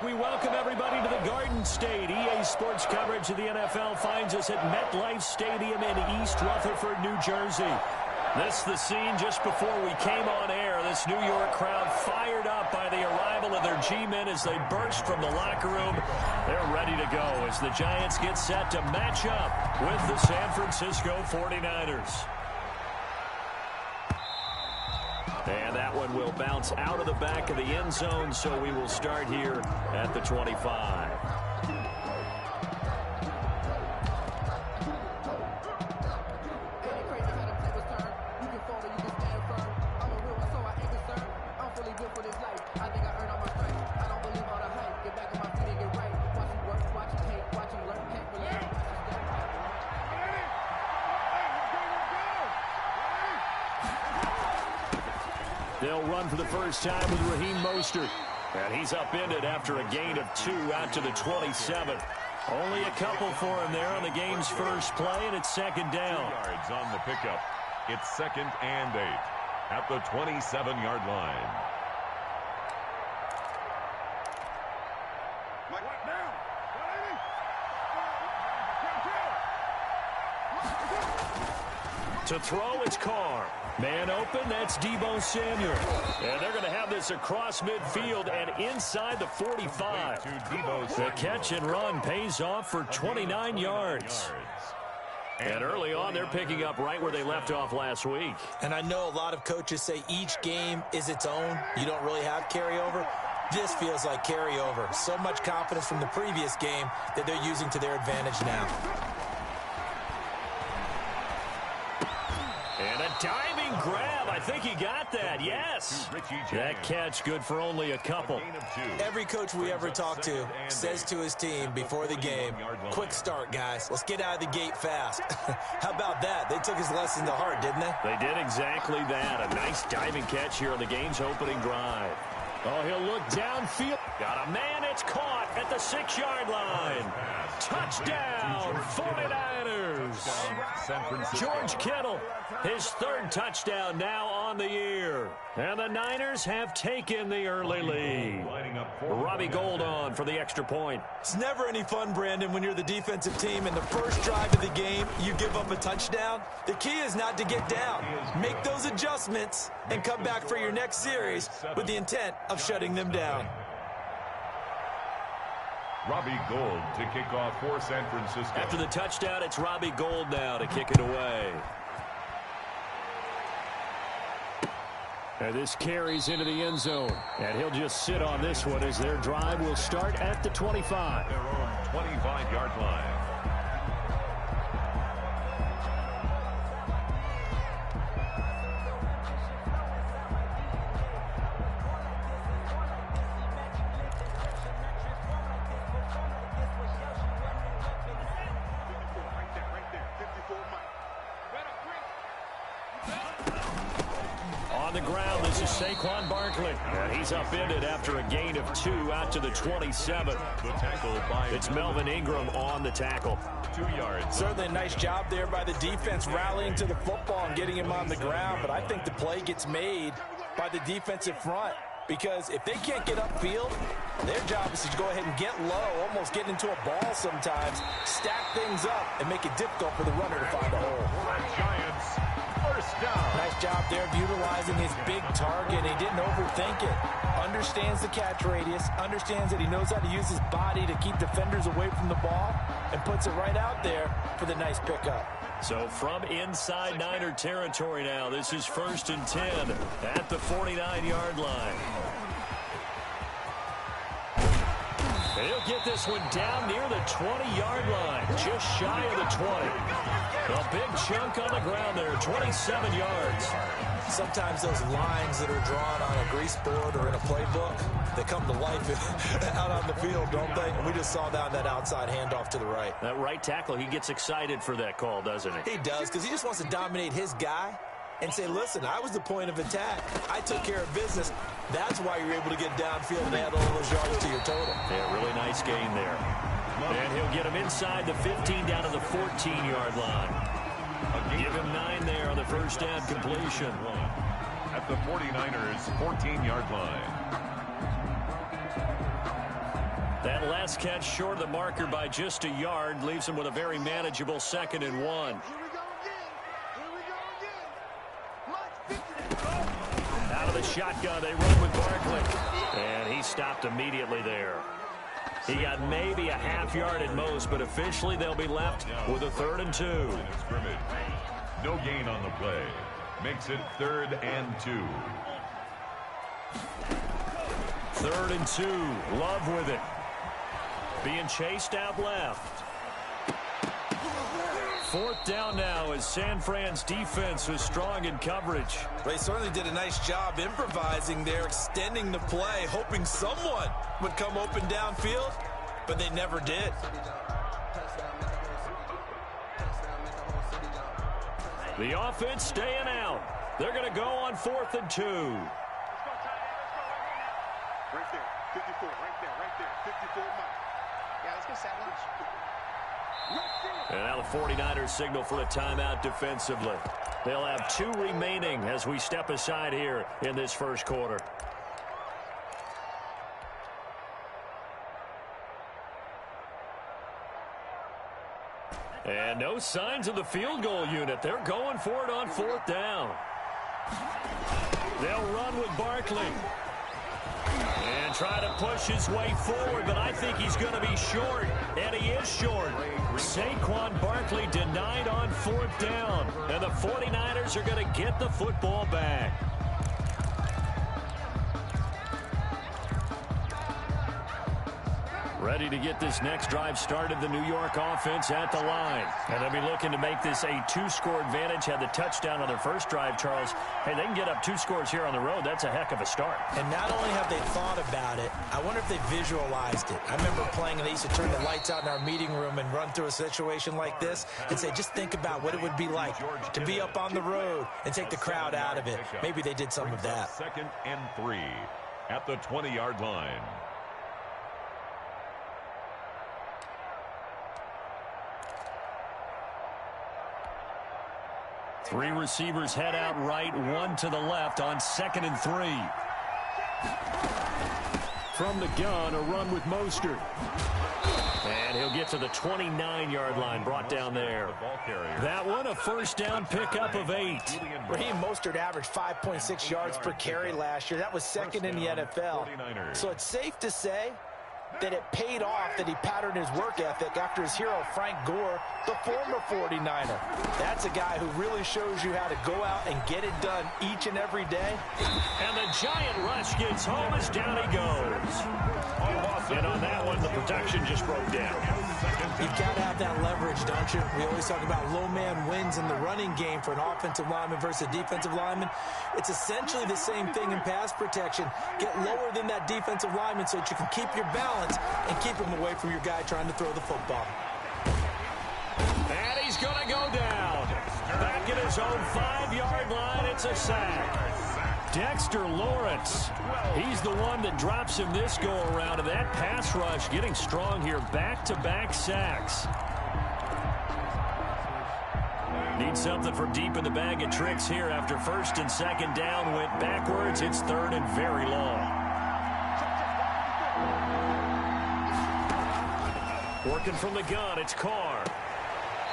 We welcome everybody to the Garden State. EA Sports coverage of the NFL finds us at MetLife Stadium in East Rutherford, New Jersey. This is the scene just before we came on air. This New York crowd fired up by the arrival of their G-men as they burst from the locker room. They're ready to go as the Giants get set to match up with the San Francisco 49ers. And that one will bounce out of the back of the end zone, so we will start here at the 25. They'll run for the first time with Raheem Mostert. And he's upended after a gain of 2 out to the 27. Only a couple for him there on the game's first play, and it's second down. 2 yards on the pickup. It's 2nd and 8 at the 27-yard line. To throw, it's Carr. Man open, that's Deebo Samuel. And they're going to have this across midfield and inside the 45. The catch and run pays off for 29 yards. And early on, they're picking up right where they left off last week. And I know a lot of coaches say each game is its own. You don't really have carryover. This feels like carryover. So much confidence from the previous game that they're using to their advantage now. And a diving grab. I think he got that. Yes. That catch good for only a couple. Every coach we ever talk to says to his team before the game, quick start, guys. Let's get out of the gate fast. How about that? They took his lesson to heart, didn't they? They did exactly that. A nice diving catch here on the game's opening drive. Oh, he'll look downfield. Got a man. It's caught at the 6-yard line. Touchdown, 49ers. George Kittle, his 3rd touchdown now on the year. And the Niners have taken the early lead. Robbie Gould on for the extra point. It's never any fun, Brandon, when you're the defensive team and the first drive of the game, you give up a touchdown. The key is not to get down. Make those adjustments and come back for your next series with the intent of shutting them down. Robbie Gould to kick off for San Francisco. After the touchdown, it's Robbie Gould now to kick it away. And this carries into the end zone. And he'll just sit on this one as their drive will start at the 25. Their own 25-yard line. The ground, this is Saquon Barkley. And he's upended after a gain of 2 out to the 27. The tackle by it's Melvin Ingram on the tackle. 2 yards. Certainly a nice job there by the defense rallying to the football and getting him on the ground. But I think the play gets made by the defensive front. Because if they can't get upfield, their job is to go ahead and get low, almost get into a ball sometimes, stack things up, and make it difficult for the runner to find a hole. Giants, first down. Nice job there of utilizing his big target. He didn't overthink it. Understands the catch radius, understands that he knows how to use his body to keep defenders away from the ball, and puts it right out there for the nice pickup. So from inside Niner territory now, this is 1st and 10 at the 49-yard line. He'll get this one down near the 20-yard line, just shy of the 20. A big chunk on the ground there, 27 yards. Sometimes those lines that are drawn on a grease board or in a playbook, they come to life out on the field, don't they? And we just saw down that outside handoff to the right. That right tackle, he gets excited for that call, doesn't he? He does, because he just wants to dominate his guy and say, listen, I was the point of attack. I took care of business. That's why you're able to get downfield and add all those yards to your total. Yeah, really nice gain there. And he'll get him inside the 15 down to the 14-yard line. Give him 9 there on the first down completion. At the 49ers' 14-yard line. That last catch short of the marker by just a yard leaves him with a very manageable 2nd and 1. Out of the shotgun, they run with Barkley. And he stopped immediately there. He got maybe a half yard at most, but officially they'll be left with a 3rd and 2. No gain on the play. Makes it 3rd and 2. 3rd and 2. Love with it. Being chased out left. 4th down now as San Fran's defense was strong in coverage. They certainly did a nice job improvising there, extending the play, hoping someone would come open downfield, but they never did. The offense staying out. They're going to go on 4th and 2. Right there, 54, right there, 54 miles. Yeah, let's go set lunch. And now the 49ers signal for a timeout defensively. They'll have 2 remaining as we step aside here in this first quarter. And no signs of the field goal unit. They're going for it on 4th down. They'll run with Barkley. And try to push his way forward, but I think he's going to be short. And he is short. Saquon Barkley denied on 4th down. And the 49ers are going to get the football back. Ready to get this next drive started, the New York offense at the line. And they'll be looking to make this a 2-score advantage. Had the touchdown on their first drive, Charles. Hey, they can get up 2 scores here on the road. That's a heck of a start. And not only have they thought about it, I wonder if they visualized it. I remember playing, and they used to turn the lights out in our meeting room and run through a situation like this and say, just think about what it would be like to be up on the road and take the crowd out of it. Maybe they did some of that. 2nd and 3 at the 20-yard line. Three receivers head out right, 1 to the left on 2nd and 3. From the gun, a run with Mostert. And he'll get to the 29-yard line, brought down there. That one, a 1st down pickup of 8. Raheem Mostert averaged 5.6 yards per carry last year. That was 2nd in the NFL. So it's safe to say that it paid off that he patterned his work ethic after his hero, Frank Gore, the former 49er. That's a guy who really shows you how to go out and get it done each and every day. And the giant rush gets home as down he goes. And on that one, the protection just broke down. You've got to have that leverage, don't you? We always talk about low man wins in the running game for an offensive lineman versus a defensive lineman. It's essentially the same thing in pass protection. Get lower than that defensive lineman so that you can keep your balance and keep him away from your guy trying to throw the football. And he's going to go down. Back at his own 5-yard line, it's a sack. Dexter Lawrence, he's the one that drops him this go-around, and that pass rush getting strong here. Back-to-back sacks. Need something from deep in the bag of tricks here after 1st and 2nd down went backwards. It's 3rd and very long. Working from the gun, it's Carr.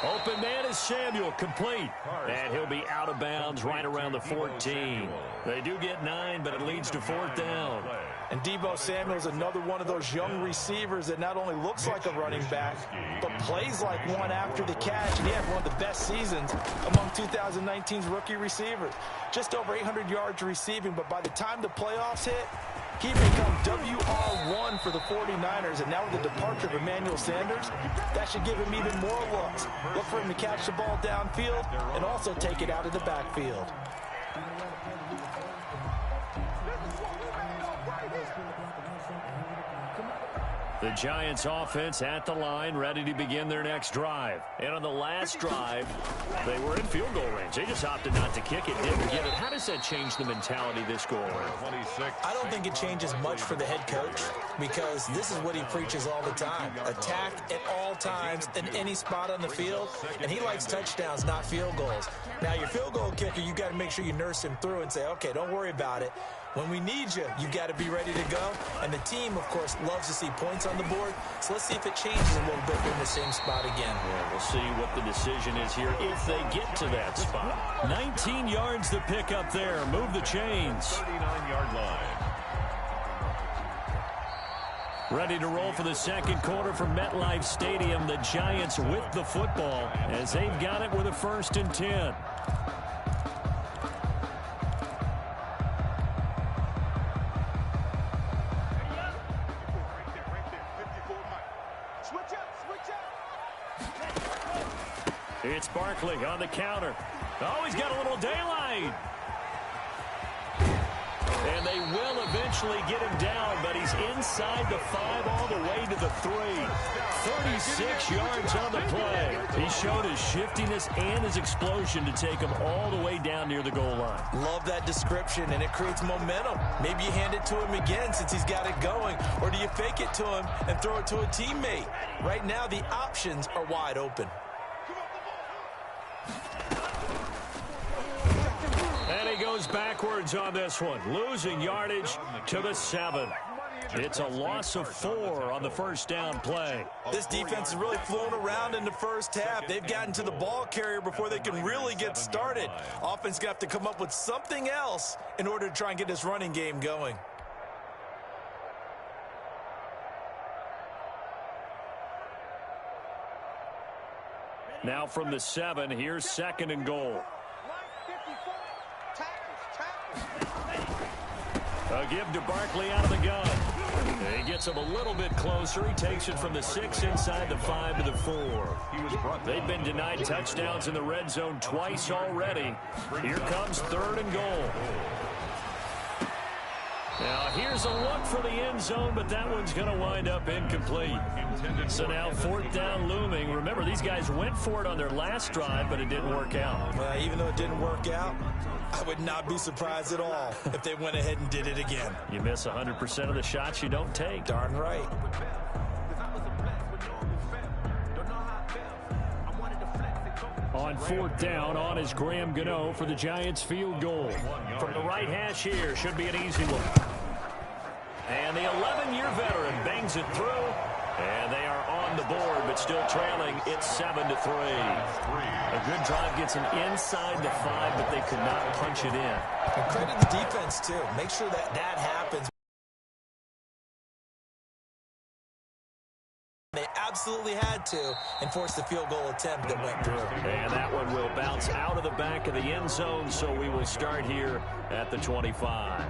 Open man is Samuel, complete. And he'll be out of bounds right around the 14. They do get 9, but it leads to 4th down. And Deebo Samuel's another one of those young receivers that not only looks like a running back, but plays like one after the catch. And he had one of the best seasons among 2019's rookie receivers. Just over 800 yards receiving, but by the time the playoffs hit, he become WR1 for the 49ers, and now with the departure of Emmanuel Sanders, that should give him even more looks. Look for him to catch the ball downfield and also take it out of the backfield. The Giants offense at the line, ready to begin their next drive. And on the last drive, they were in field goal range. They just opted not to kick it, didn't get it. How does that change the mentality this goal around? I don't think it changes much for the head coach because this is what he preaches all the time. Attack at all all times in any spot on the field, and he likes touchdowns, not field goals. Now, your field goal kicker, you got to make sure you nurse him through and say, okay, don't worry about it. When we need you, you've got to be ready to go. And the team, of course, loves to see points on the board. So let's see if it changes a little bit in the same spot again. Yeah, we'll see what the decision is here if they get to that spot. 19 yards to pick up there. Move the chains. 39-yard line. Ready to roll for the second quarter from MetLife Stadium. The Giants with the football as they've got it with a 1st and 10. It's Barkley on the counter. Oh, he's got a little daylight. And they will eventually get him down, but he's inside the 5 all the way to the 3. 36 yards on the play. He showed his shiftiness and his explosion to take him all the way down near the goal line. Love that description, and it creates momentum. Maybe you hand it to him again since he's got it going, or do you fake it to him and throw it to a teammate? Right now, the options are wide open. And he goes backwards on this one, losing yardage to the 7. It's a loss of 4 on the first down play. This defense is really flown around in the first half. They've gotten to the ball carrier before they can really get started. Offense got to come up with something else in order to try and get this running game going. Now from the 7, here's 2nd and goal. A give to Barkley out of the gun. He gets him a little bit closer. He takes it from the 6 inside the 5 to the 4. They've been denied touchdowns in the red zone twice already. Here comes 3rd and goal. Now here's a look for the end zone, but that one's going to wind up incomplete. So now 4th down looming. Remember, these guys went for it on their last drive, but it didn't work out. Even though it didn't work out, I would not be surprised at all if they went ahead and did it again. You miss 100% of the shots you don't take. Darn right. On 4th down, on is Graham Gano for the Giants field goal. From the right hash here, should be an easy one. And the 11-year veteran bangs it through. And they are on the board, but still trailing. It's 7-3. A good drive gets them inside the 5, but they could not punch it in. And credit the defense, too. Make sure that happens. They absolutely had to enforce the field goal attempt that went through. And that one will bounce out of the back of the end zone, so we will start here at the 25.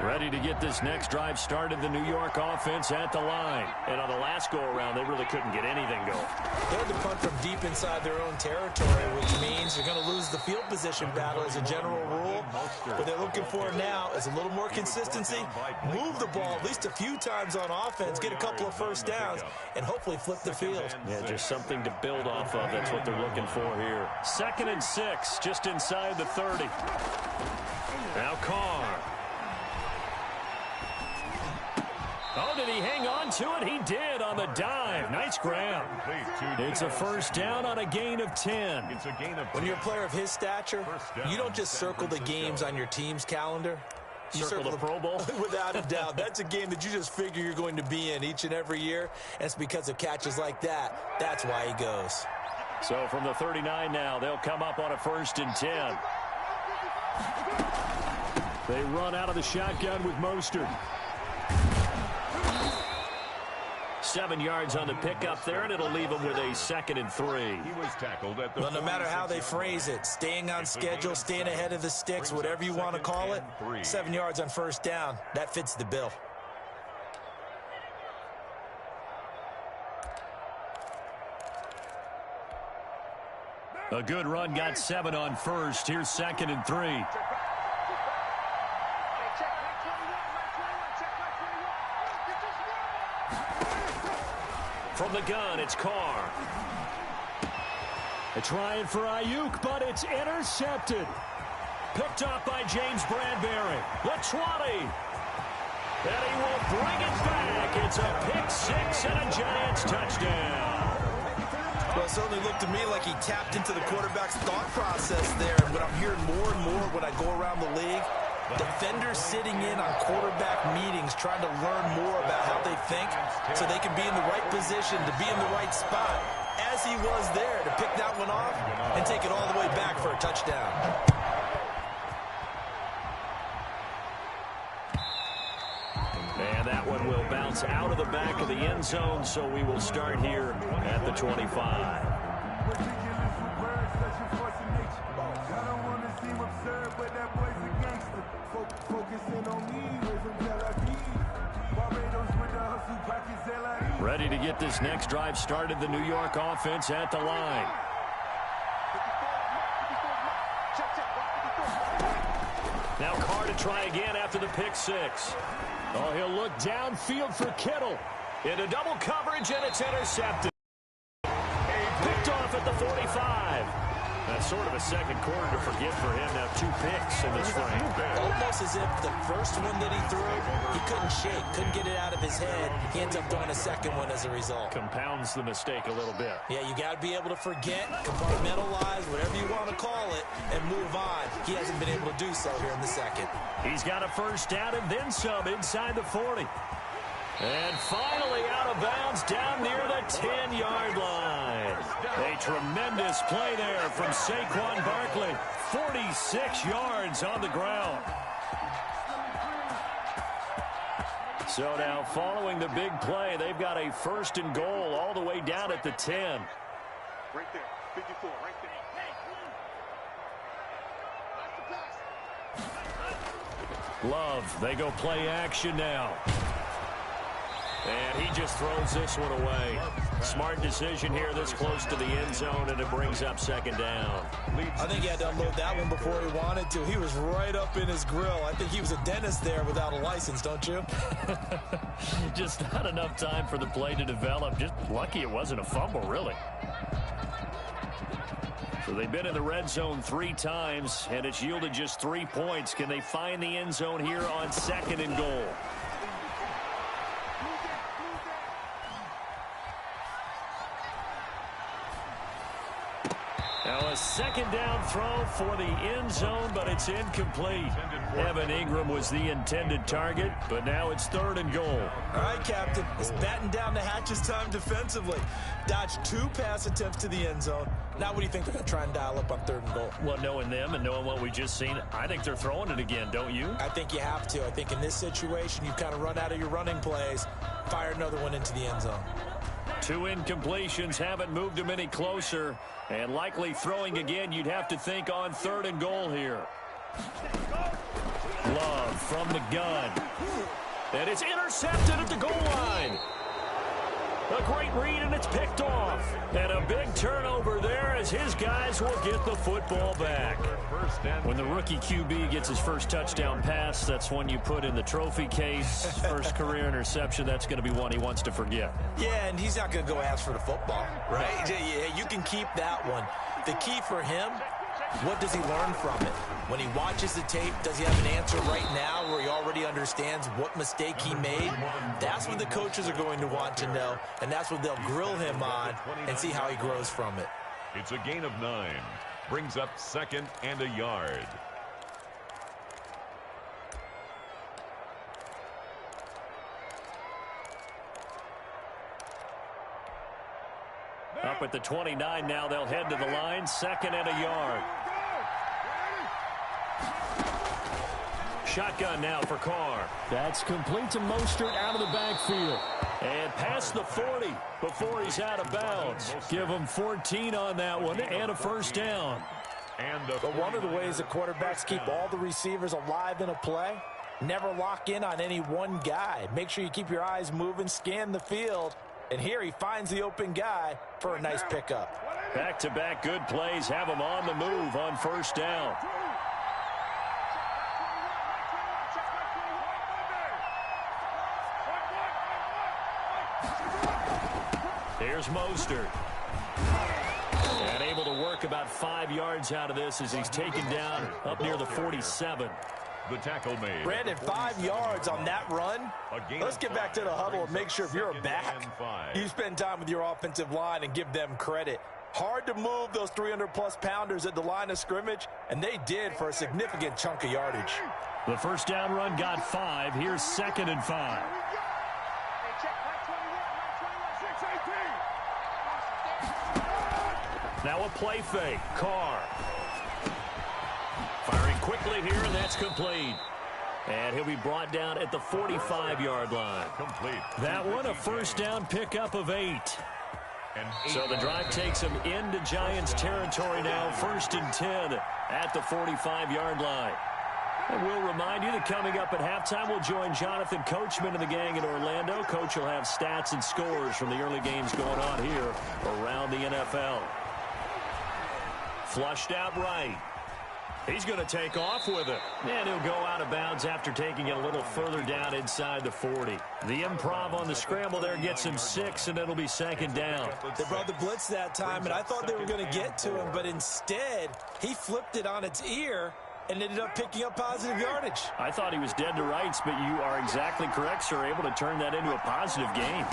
Ready to get this next drive started, the New York offense at the line. And on the last go-around, they really couldn't get anything going. They had to punt from deep inside their own territory, which means they're going to lose the field position battle as a general rule. What they're looking for now is a little more consistency, move the ball at least a few times on offense, get a couple of first downs, and hopefully flip the field. Yeah, just something to build off of. That's what they're looking for here. 2nd and 6, just inside the 30. Now Carr. Oh, did he hang on to it? He did on the dive. Nice grab. It's a first down on a gain of 10. When you're a player of his stature, you don't just circle the games on your team's calendar. You circle the Pro Bowl? Without a doubt. That's a game that you just figure you're going to be in each and every year, and it's because of catches like that. That's why he goes. So from the 39 now, they'll come up on a 1st and 10. They run out of the shotgun with Mostert. 7 yards on the pickup there, and it'll leave them with a 2nd and 3. He was tackled at the well, no matter how they phrase it, staying on schedule, staying ahead of the sticks, whatever you want to call it, 7 yards on first down, that fits the bill. A good run got 7 on first. Here's 2nd and 3. From the gun, it's Carr. Trying for Ayuk, but it's intercepted. Picked up by James Bradbury. The 20. And he will bring it back. It's a pick-6 and a Giants touchdown. Well, it certainly looked to me like he tapped into the quarterback's thought process there. And what I'm hearing more and more when I go around the league, defenders sitting in on quarterback meetings trying to learn more about how they think so they can be in the right position to be in the right spot, as he was there, to pick that one off and take it all the way back for a touchdown. And that one will bounce out of the back of the end zone, so we will start here at the 25. Ready to get this next drive started, the New York offense at the line. Now Carr to try again after the pick-6. Oh, he'll look downfield for Kittle. Into double coverage, and it's intercepted. Picked off at the 45. That's sort of a second quarter to forget for him. Now 2 picks in this frame. Almost as if the first one that he threw, he couldn't shake, couldn't get it out of his head. He ends up throwing a second one as a result. Compounds the mistake a little bit. Yeah, you got to be able to forget, compartmentalize, whatever you want to call it, and move on. He hasn't been able to do so here in the second. He's got a first down and then some inside the 40. And finally out of bounds down near the 10-yard line. A tremendous play there from Saquon Barkley. 46 yards on the ground. So now following the big play, they've got a first and goal all the way down at the 10. Right there. 54, right there. Love, they go play action now. And he just throws this one away. Smart decision here this close to the end zone, and it brings up second down. I think he had to unload that one before he wanted to. He was right up in his grill. I think he was a dentist there without a license, don't you? Just not enough time for the play to develop. Just lucky it wasn't a fumble, really. So they've been in the red zone 3 times, and it's yielded just 3 points. Can they find the end zone here on second and goal? Now a second down throw for the end zone, but it's incomplete. Evan Ingram was the intended target, but now it's third and goal. All right, Captain. It's batten down the hatches time defensively. Dodged 2 pass attempts to the end zone. Now what do you think they're going to try and dial up on third and goal? Well, knowing them and knowing what we just seen, I think they're throwing it again, don't you? I think you have to. I think in this situation, you kind of run out of your running plays, fire another one into the end zone. 2 incompletions haven't moved him any closer, and likely throwing again, you'd have to think on third and goal here. Love from the gun. And it's intercepted at the goal line. A great read, and it's picked off. And a big turnover there as his guys will get the football back. When the rookie QB gets his first touchdown pass, that's one you put in the trophy case. First career interception, that's going to be one he wants to forget. Yeah, and he's not going to go ask for the football, right? Yeah, you can keep that one. The key for him, what does he learn from it? When he watches the tape, does he have an answer right now where he already understands what mistake he made? That's what the coaches are going to want to know, and that's what they'll grill him on and see how he grows from it. It's a gain of 9. Brings up second and a yard. Up at the 29 now, they'll head to the line, second and a yard. Shotgun now for Carr. That's complete to Mostert out of the backfield. And past the 40 before he's out of bounds. Give him 14 on that one and a first down. But one of the ways that quarterbacks keep all the receivers alive in a play, never lock in on any one guy. Make sure you keep your eyes moving, scan the field. And here he finds the open guy for a nice pickup. Back-to-back good plays have him on the move on first down. Here's Mostert. And able to work took about 5 yards out of this as he's taken down up near the 47. The tackle made. Brandon, 5 yards on that run. Let's get back to the huddle and make sure if you're a back, you spend time with your offensive line and give them credit. Hard to move those 300-plus pounders at the line of scrimmage, and they did for a significant chunk of yardage. The first down run got 5. Here's 2nd and 5. Now a play fake. Carr. Firing quickly here, and that's complete. And he'll be brought down at the 45-yard line. Complete. That one a first down pickup of 8. So the drive takes him into Giants territory now, 1st and 10 at the 45-yard line. And we'll remind you that coming up at halftime, we'll join Jonathan Coachman and the gang in Orlando. Coach will have stats and scores from the early games going on here around the NFL. Flushed out right. He's going to take off with it. And he'll go out of bounds after taking it a little further down inside the 40. The improv on the scramble there gets him 6, and it'll be 2nd down. They brought the blitz that time, and I thought they were going to get to him, but instead, he flipped it on its ear and ended up picking up positive yardage. I thought he was dead to rights, but you are exactly correct, sir. Able to turn that into a positive gain.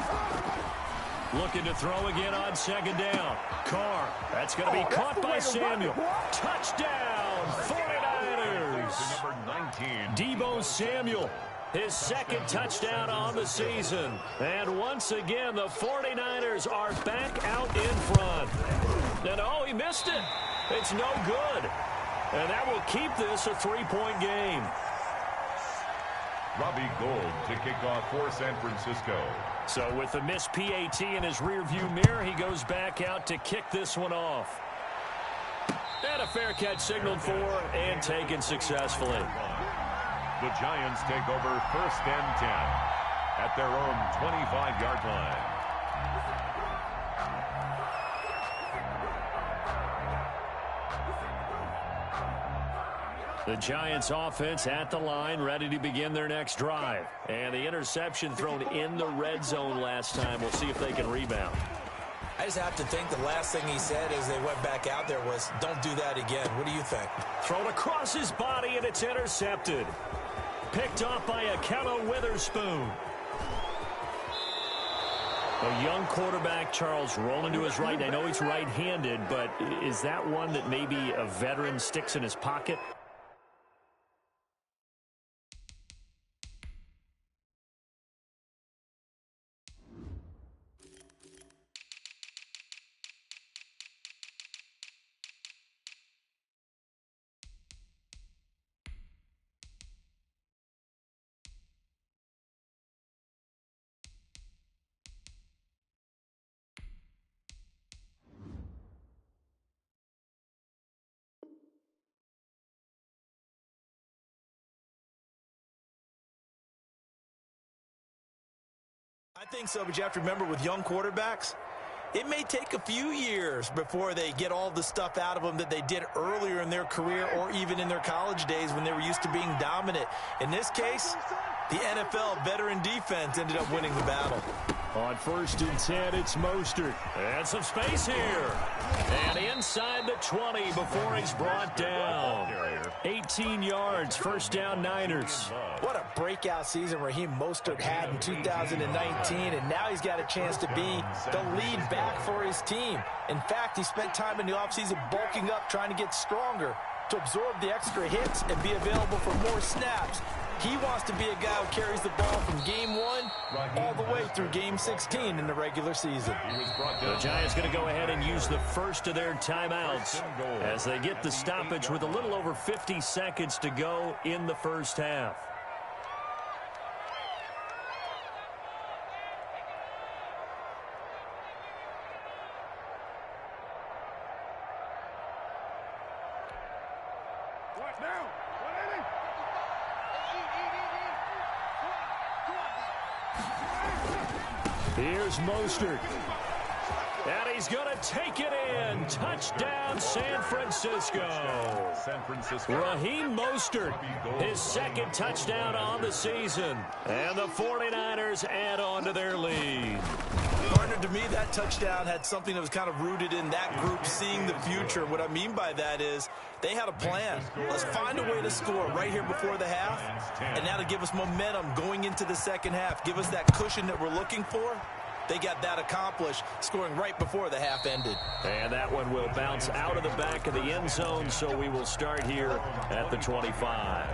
Looking to throw again on 2nd down. Carr. That's going to be caught by Samuel. Touchdown, 49ers. Number 19. Deebo Samuel. His 2nd touchdown on the season. And once again, the 49ers are back out in front. And oh, he missed it. It's no good. And that will keep this a 3-point game. Robbie Gould to kick off for San Francisco. So with the missed PAT in his rearview mirror, he goes back out to kick this one off. And a fair catch signaled for and taken successfully. The Giants take over 1st and 10 at their own 25-yard line. The Giants offense at the line, ready to begin their next drive. And the interception thrown in the red zone last time. We'll see if they can rebound. I just have to think the last thing he said as they went back out there was, don't do that again. What do you think? Thrown across his body, and it's intercepted. Picked off by Ahkello Witherspoon. A young quarterback, Charles, rolling to his right. I know he's right-handed, but is that one that maybe a veteran sticks in his pocket? I think so, but you have to remember with young quarterbacks, it may take a few years before they get all the stuff out of them that they did earlier in their career or even in their college days when they were used to being dominant. In this case, the NFL veteran defense ended up winning the battle. On 1st and 10, it's Mostert. And some space here. And inside the 20 before he's brought down. 18 yards, 1st down Niners. What a breakout season Raheem Mostert had in 2019, and now he's got a chance to be the lead back for his team. In fact, he spent time in the offseason bulking up, trying to get stronger to absorb the extra hits and be available for more snaps. He wants to be a guy who carries the ball from game 1 all the way through game 16 in the regular season. The Giants going to go ahead and use the first of their timeouts as they get the stoppage with a little over 50 seconds to go in the first half. Here's Mostert. And he's going to take it in. Touchdown, San Francisco. San Francisco. Raheem Mostert, his second touchdown on the season. And the 49ers add on to their lead. Partner, to me, that touchdown had something that was kind of rooted in that group seeing the future. What I mean by that is they had a plan. Let's find a way to score right here before the half, and that'll give us momentum going into the second half. Give us that cushion that we're looking for. They got that accomplished, scoring right before the half ended. And that one will bounce out of the back of the end zone, so we will start here at the 25.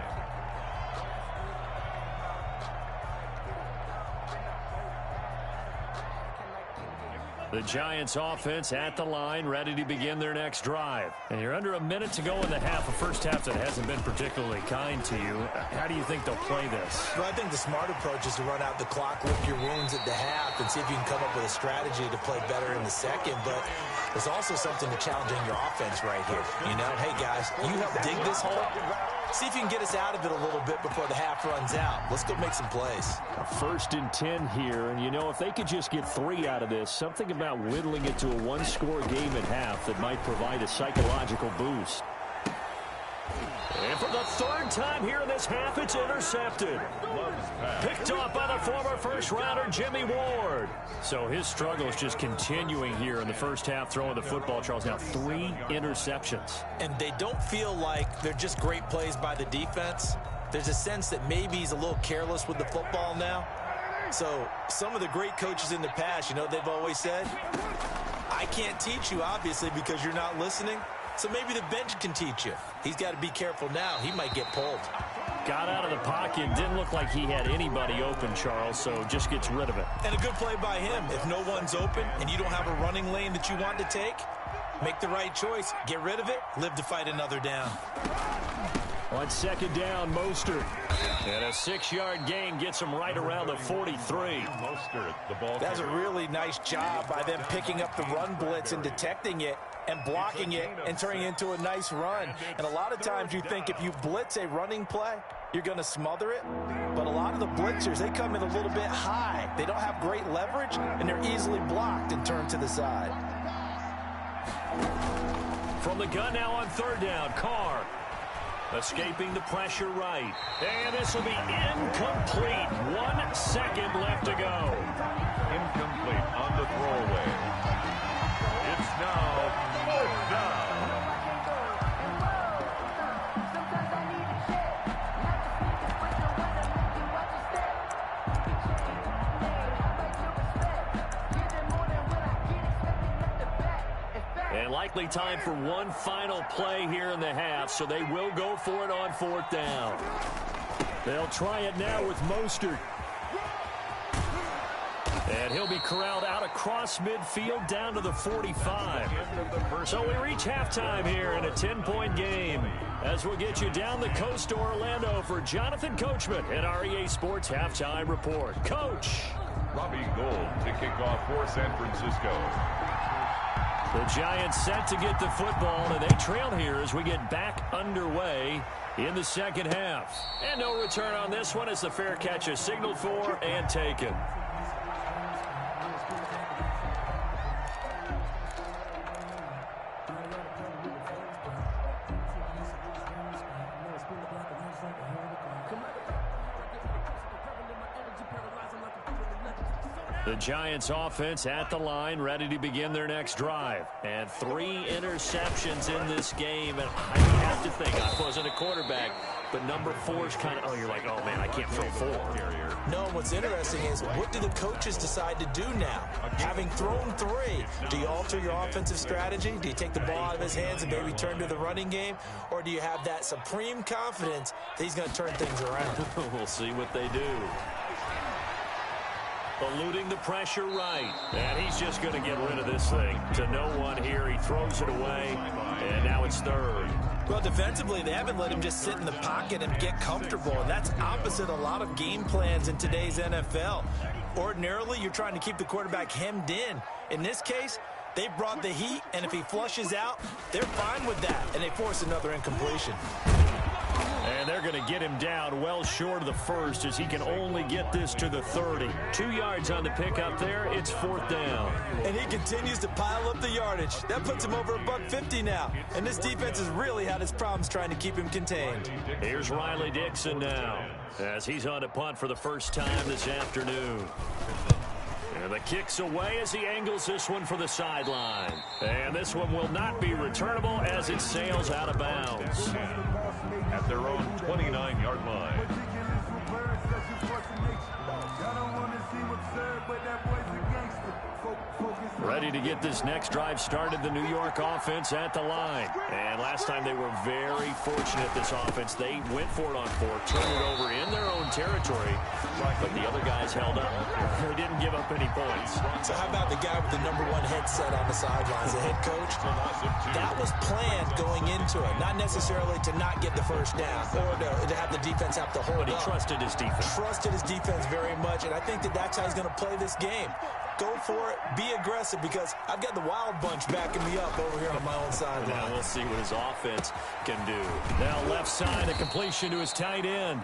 The Giants offense at the line, ready to begin their next drive. And you're under a minute to go in the half, a first half that hasn't been particularly kind to you. How do you think they'll play this? Well, I think the smart approach is to run out the clock, lick your wounds at the half, and see if you can come up with a strategy to play better in the second. But there's also something to challenging your offense right here. You know, hey, guys, you help dig this hole. See if you can get us out of it a little bit before the half runs out. Let's go make some plays. A 1st and 10 here, and you know, if they could just get 3 out of this, something about whittling it to a one-score game at half that might provide a psychological boost. And for the 3rd time here in this half, it's intercepted. Picked off by the former first-rounder Jimmy Ward. So his struggle is just continuing here in the first half, throwing the football, Charles. Now 3 interceptions. And they don't feel like they're just great plays by the defense. There's a sense that maybe he's a little careless with the football now. So some of the great coaches in the past, you know, they've always said, I can't teach you, obviously, because you're not listening. So maybe the bench can teach you. He's got to be careful now. He might get pulled. Got out of the pocket. Didn't look like he had anybody open, Charles, so just gets rid of it. And a good play by him. If no one's open and you don't have a running lane that you want to take, make the right choice. Get rid of it. Live to fight another down. On 2nd down, Mostert. And a 6-yard gain gets him right around the 43. Mostert, the ball. That's a really nice job by them picking up the run blitz and detecting it and blocking it and turning it into a nice run. And a lot of times you think if you blitz a running play, you're going to smother it. But a lot of the blitzers, they come in a little bit high. They don't have great leverage, and they're easily blocked and turned to the side. From the gun now on 3rd down, Carr. Escaping the pressure right. And this will be incomplete. 1 second left to go. Incomplete on the throwaway. It's now 4th down. And likely time for one final play here in the half, so they will go for it on 4th down. They'll try it now with Mostert. And he'll be corralled out across midfield down to the 45. So we reach halftime here in a 10-point game. As we'll get you down the coast to Orlando for Jonathan Coachman at our EA Sports Halftime Report. Coach. Robbie Gould to kick off for San Francisco. The Giants set to get the football, and they trail here as we get back underway in the second half. And no return on this one as the fair catch is signaled for and taken. The Giants offense at the line, ready to begin their next drive. And 3 interceptions in this game. And I have to think, I wasn't a quarterback, but number 4 is kind of, oh, you're like, oh, man, I can't throw 4. No, what's interesting is what do the coaches decide to do now? Having thrown 3, do you alter your offensive strategy? Do you take the ball out of his hands and maybe turn to the running game? Or do you have that supreme confidence that he's going to turn things around? We'll see what they do. Eluding the pressure right. And he's just going to get rid of this thing to no one here. He throws it away, and now it's 3rd. Well, defensively, they haven't let him just sit in the pocket and get comfortable, and that's opposite a lot of game plans in today's NFL. Ordinarily, you're trying to keep the quarterback hemmed in. In this case, they brought the heat, and if he flushes out, they're fine with that, and they force another incompletion. And they're going to get him down well short of the first as he can only get this to the 30. 2 yards on the pickup there. It's 4th down. And he continues to pile up the yardage. That puts him over $150 now. And this defense has really had its problems trying to keep him contained. Here's Riley Dixon now as he's on a punt for the first time this afternoon. And the kick's away as he angles this one for the sideline. And this one will not be returnable as it sails out of bounds. At their own 29-yard line. Ready to get this next drive started, the New York offense at the line. And last time they were very fortunate, this offense. They went for it on 4th, turned it over in their own territory, but the other guys held up. They didn't give up any points. So how about the guy with the #1 headset on the sidelines, the head coach? That was planned going into it, not necessarily to not get the first down or to have the defense have to hold But he up. trusted his defense. Trusted his defense very much, and I think that that's how he's going to play this game. Go for it, be aggressive, because I've got the Wild Bunch backing me up over here on my own sideline. Now we'll see what his offense can do. Now left side, a completion to his tight end.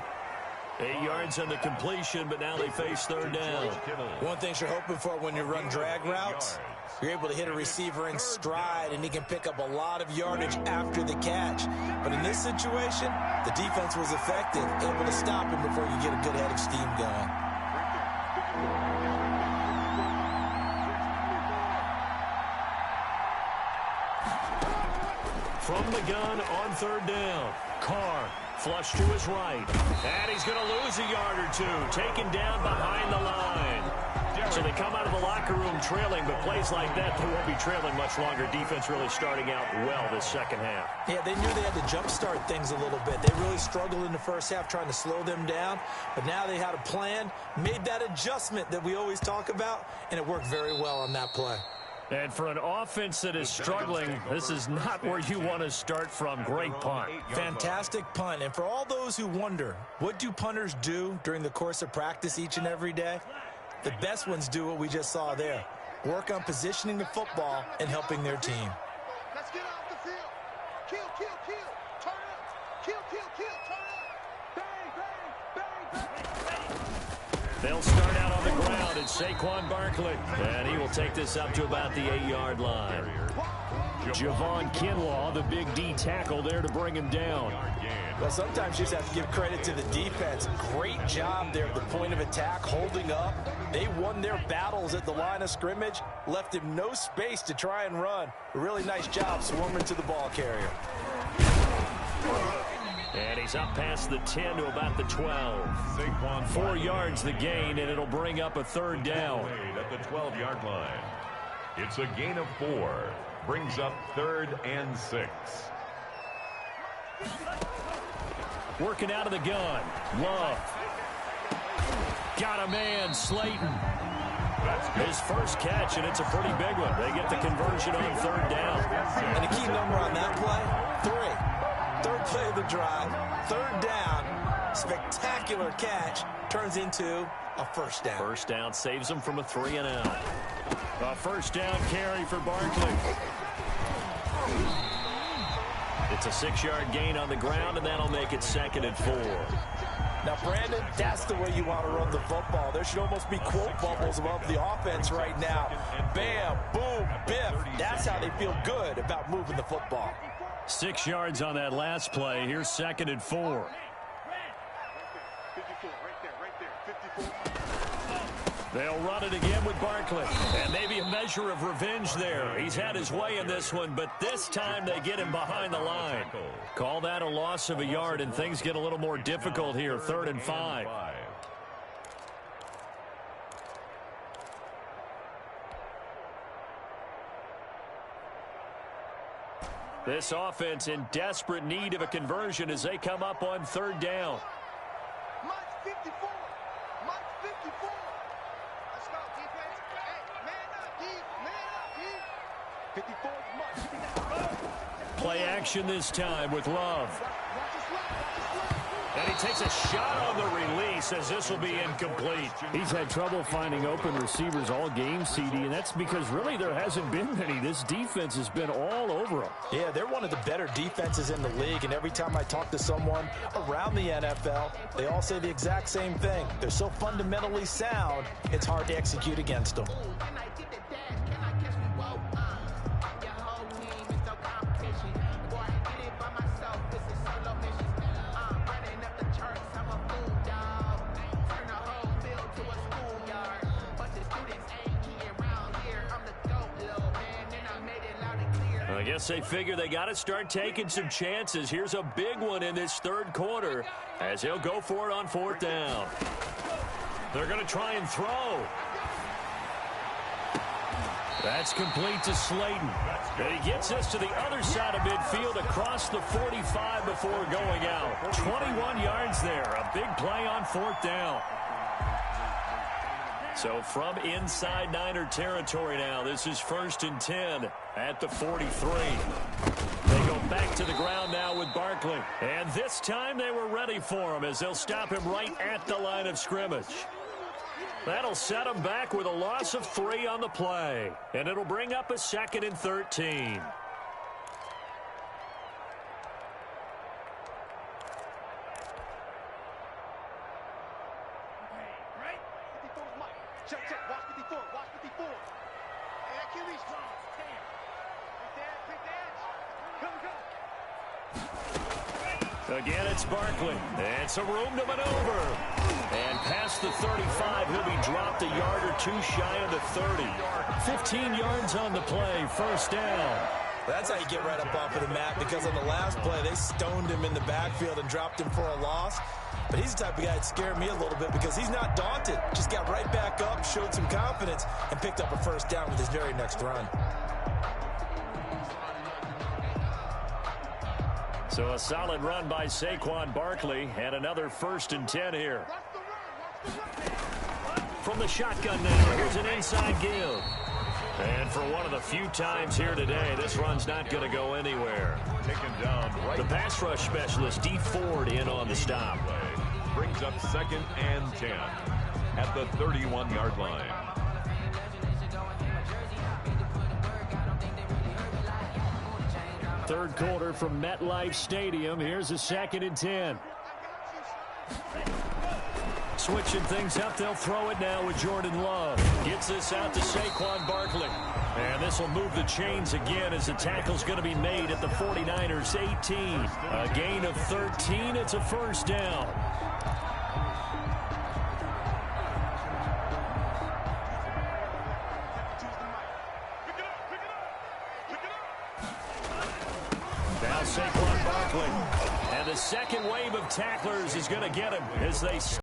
8 yards on the completion, but now they face 3rd down. One thing you're hoping for when you run drag routes, you're able to hit a receiver in stride, and he can pick up a lot of yardage after the catch. But in this situation, the defense was effective, able to stop him before you get a good head of steam going. From the gun on 3rd down. Carr flush to his right. And he's going to lose a yard or two. Taken down behind the line. So they come out of the locker room trailing, but plays like that, they won't be trailing much longer. Defense really starting out well this second half. Yeah, they knew they had to jumpstart things a little bit. They really struggled in the first half trying to slow them down, but now they had a plan, made that adjustment that we always talk about, and it worked very well on that play. And for an offense that is struggling, this is not where you want to start from. Great punt. Fantastic punt. And for all those who wonder, what do punters do during the course of practice each and every day? The best ones do what we just saw there. Work on positioning the football and helping their team. Let's get off the field. Kill, kill, kill. Turn up. Kill, kill, kill. Turn up. Bang, bang, bang, bang. They'll start out on the ground, and Saquon Barkley. And he will take this up to about the 8-yard line. Javon Kinlaw, the big D tackle there to bring him down. Well, sometimes you just have to give credit to the defense. Great job there at the point of attack, holding up. They won their battles at the line of scrimmage, left him no space to try and run. A really nice job swarming to the ball carrier. And he's up past the 10 to about the 12. 4 yards the gain, and it'll bring up a 3rd down. At the 12-yard line. It's a gain of 4. Brings up 3rd and 6. Working out of the gun. Love. Got a man, Slayton. His first catch, and it's a pretty big one. They get the conversion on 3rd down. And a key number on that play, 3. 3rd play of the drive, 3rd down, spectacular catch, turns into a 1st down. 1st down saves them from a 3-and-out. A 1st down carry for Barkley. It's a 6-yard gain on the ground, and that'll make it 2nd and 4. Now, Brandon, that's the way you want to run the football. There should almost be quote bubbles above the offense right now. Bam, boom, biff. That's how they feel good about moving the football. 6 yards on that last play. Here's 2nd and 4. 54, right there, 54. They'll run it again with Barkley. And maybe a measure of revenge there. He's had his way in this one, but this time they get him behind the line. Call that a loss of a yard, and things get a little more difficult here. 3rd and 5. This offense in desperate need of a conversion as they come up on 3rd down. Mike 54. Mike 54. Let's go, defense. Hey, man up, D. Man up, D. 54 is Mike. Play action this time with Love. And he takes a shot on the release as this will be incomplete. He's had trouble finding open receivers all game, CD, and that's because really there hasn't been many. This defense has been all over them. Yeah, they're one of the better defenses in the league, and every time I talk to someone around the NFL, they all say the exact same thing. They're so fundamentally sound, it's hard to execute against them. I guess they figure they got to start taking some chances. Here's a big one in this third quarter as he'll go for it on fourth down. They're going to try and throw. That's complete to Slayton. And he gets us to the other side of midfield across the 45 before going out. 21 yards there. A big play on fourth down. So from inside Niner territory now, this is 1st and 10 at the 43. They go back to the ground now with Barkley. And this time they were ready for him as they'll stop him right at the line of scrimmage. That'll set him back with a loss of 3 on the play. And it'll bring up a 2nd and 13. Check, check. Watch 54. Watch 54. Hey, that QB's strong. Damn. Pick that. Again, it's Barkley. And some room to maneuver. And past the 35, he'll be dropped a yard or two shy of the 30. 15 yards on the play, first down. That's how you get right up off of the mat, because on the last play, they stoned him in the backfield and dropped him for a loss. But he's the type of guy that scared me a little bit because he's not daunted. Just got right back up, showed some confidence, and picked up a first down with his very next run. So a solid run by Saquon Barkley, and another 1st and 10 here. From the shotgun now, here's an inside give. And for one of the few times here today, this run's not going to go anywhere. Taken down right. The pass rush specialist, Dee Ford, in on the stop. Brings up 2nd and 10 at the 31-yard line. Third quarter from MetLife Stadium. Here's a 2nd and 10. Switching things up, they'll throw it now with Jordan Love. Gets this out to Saquon Barkley. And this will move the chains again as the tackle's going to be made at the 49ers 18. A gain of 13. It's a first down. Now Saquon Barkley. And the second wave of tacklers is going to get him as they